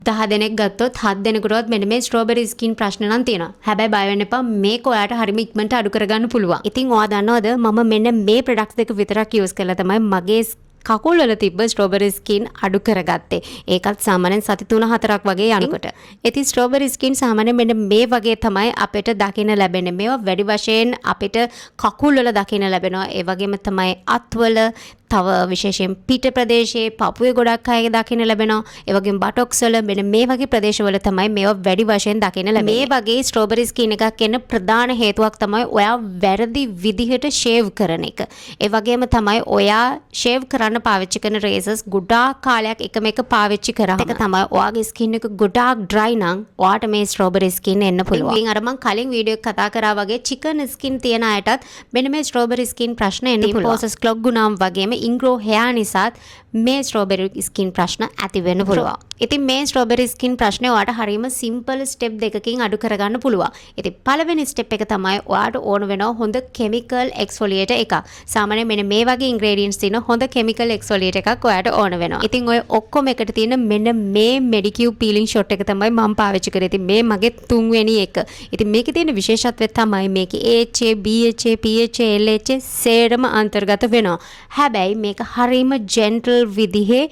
10 දෙනෙක් ගත්තොත් 7 දෙනෙකුටවත් මෙන්න මේ ස්ට්‍රෝබෙරි ස්කින් ප්‍රශ්න නම් තියෙනවා. හැබැයි බය වෙන්න එපා. මේක ඔයාට හරිම ඉක්මනට අඩු කරගන්න පුළුවන්. ඉතින් ඔයා දන්නවද මම මෙන්න මේ ප්‍රොඩක්ට්ස් දෙක විතරක් යූස් කරලා තමයි මගේ කකුල් වල තිබ්බ ස්ට්‍රෝබෙරි ස්කින් අඩු කරගත්තේ. ඒකත් සාමාන්‍යයෙන් සති 3-4ක් වගේ යනකොට. ඉතින් ස්ට්‍රෝබෙරි ස්කින් සාමාන්‍යයෙන් මෙන්න මේ වගේ තමයි අපිට දකින්න ලැබෙන්නේ. මේවා වැඩි වශයෙන් අපිට කකුල් වල දකින්න ලැබෙනවා. ඒ වගේම තමයි අත්වල තව විශේෂයෙන් පිට ප්‍රදේශයේ පපුවේ ගොඩක් අය දකින්න ලැබෙනවා. ඒ වගේම බටොක්ස් වල මෙන්න මේ වගේ ප්‍රදේශවල තමයි මේවා වැඩි වශයෙන් දකින්න ලැබෙන්නේ. මේ වගේ ස්ට්‍රෝබෙරි ස්කින් එකක් එන්න ප්‍රධාන හේතුවක් තමයි ඔයා වැරදි විදිහට ෂේව් කරන එක. ඒ වගේම තමයි ඔයා ෂේව් කරන්න පාවිච්චි කරන රේසර්ස් ගොඩාක් කාලයක් එකම එක පාවිච්චි කරාම ඒක තමයි ඔයාගේ ස්කින් එක ගොඩාක් ඩ්‍රයි නම් ඔයාට මේ ස්ට්‍රෝබෙරි ස්කින් එන්න පුළුවන්. ඉතින් අර මම කලින් වීඩියෝ එක කතා කරා වගේ චිකන් ස්කින් තියන අයටත් මෙන්න මේ ස්ට්‍රෝබෙරි ස්කින් ප්‍රශ්න එන්න පුළුවන්. පෝසස් ක්ලොග් ගුණාම් වගේම ඉන්ග්‍රෝ හෙයා නිසාත් මේ ස්ට්‍රෝබෙරි ස්කින් ප්‍රශ්න ඇති වෙන්න පුළුවන්. ඉතින් මේ ස්ට්‍රෝබෙරි ස්කින් ප්‍රශ්නේ ඔයාට හරියම සිම්පල් ස්ටෙප් දෙකකින් අඩු කරගන්න පුළුවන්. ඉතින් පළවෙනි ස්ටෙප් එක තමයි ඔයාට ඕන වෙනවා හොඳ කෙමිකල් එක්ස්ෆොලියේටර් එකක්. සාමාන්‍යයෙන් මෙන්න මේ වගේ ඉන්ග්‍රේඩියන්ට්ස් තියෙන හොඳ කෙමිකල් එක්ස්ෆොලියේටර් එකක් ඔයාට ඕන වෙනවා. ඉතින් ඔය ඔක්කොම එකට තියෙන මෙන්න මේ මෙඩිකියු පීලිං ෂොට් එක තමයි මම පාවිච්චි කරේ. ඉතින් මේ මගේ තුන්වෙනි එක. ඉතින් මේකේ තියෙන විශේෂත්වය තමයි මේකේ AHA, BHA, PHA, LHA සේරම අන්තර්ගත වෙනවා. හැබැයි මේක හරියම ජෙන්ටල් විදිහේ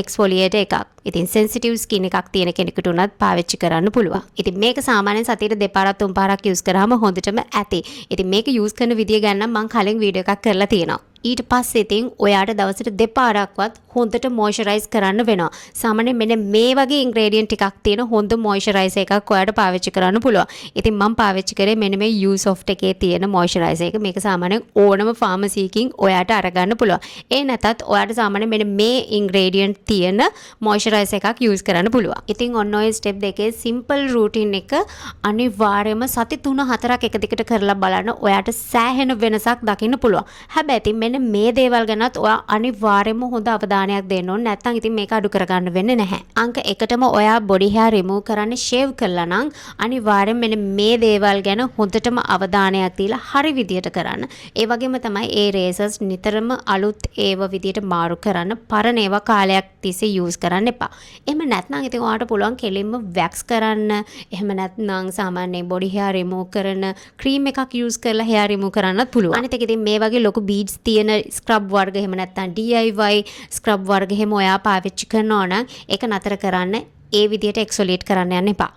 එක්ස්ෆොලියේටර් එකක්. ඉතින් සෙන්සිටිව් ස්කින් එකක් තියෙන කෙනෙකුට උනත් පාවිච්චි කරන්න පුළුවන්. ඉතින් මේක සාමාන්‍යයෙන් සතියට දෙපාරක් තුන් පාරක් යූස් කරාම හොඳටම ඇති. ඉතින් මේක යූස් කරන විදිය ගැන නම් මම කලින් වීඩියෝ එකක් කරලා තියෙනවා. ඊට පස්සේ ඉතින් ඔයාට දවසට දෙපාරක්වත් හොඳට මොයිස්චරයිස් කරන්න වෙනවා. සාමාන්‍යයෙන් මෙන්න මේ වගේ ඉන්ග්‍රේඩියන්ට් ටිකක් තියෙන හොඳ මොයිස්චරයිසර් එකක් ඔයාට පාවිච්චි කරන්න පුළුවන්. ඉතින් මම පාවිච්චි කරේ මෙන්න මේ Usoft එකේ තියෙන මොයිස්චරයිසර් එක. මේක සාමාන්‍යයෙන් ඕනම ෆාමසි එකකින් ඔයාට අරගන්න පුළුවන්. ඒ නැතත් ඔයාට සාමාන්‍යයෙන් මෙන්න මේ ඉන්ග්‍රේඩියන්ට් තියෙන මොයිස්චරයිසර් එකක් යූස් කරන්න පුළුවන්. ඉතින් ඔන්න ඔය ස්ටෙප් දෙකේ සිම්පල් රූටින් එක අනිවාර්යයෙන්ම සති 3-4ක් එක දිගට කරලා බලන්න ඔයාට සෑහෙන වෙනසක් දකින්න පුළුවන්. හැබැයි ඉතින් මෙන්න මේ දේවල් ගැනත් ඔයා අනිවාර්යයෙන්ම හොඳ අවධානයක් දෙන්න ඕනේ. නැත්නම් ඉතින් මේක අඩු කරගන්න වෙන්නේ නැහැ. අංක 1ටම ඔයා බොඩි hair remove කරන්න shave කළා නම් අනිවාර්යයෙන් මෙන්න මේ දේවල් ගැන හොඳටම අවධානයක් දීලා හරි විදියට කරන්න. ඒ වගේම තමයි ඒ රේසර්ස් නිතරම අලුත් ඒව විදියට මාරු කරන්න. පරණ ඒවා කාලයක් තිස්සේ යූස් කරන්න එපා. එහෙම නැත්නම් ඉතින් ඔයාට පුළුවන් කෙලින්ම වැක්ස් කරන්න. එහෙම නැත්නම් සාමාන්‍ය බොඩි hair remove කරන ක්‍රීම් එකක් යූස් කරලා hair remove කරන්නත් පුළුවන්. අනිත් එක ඉතින් මේ වගේ ලොකු beads තියෙන ස්ක්‍රබ් වර්ග එහෙම නැත්නම් DIY ස්ක්‍රබ් වර්ග එහෙම ඔයා පාවිච්චි කරනවා නම් ඒක නතර කරන්න. ඒ විදියට එක්ස්ෆොලියේට් කරන්න යන්න එපා.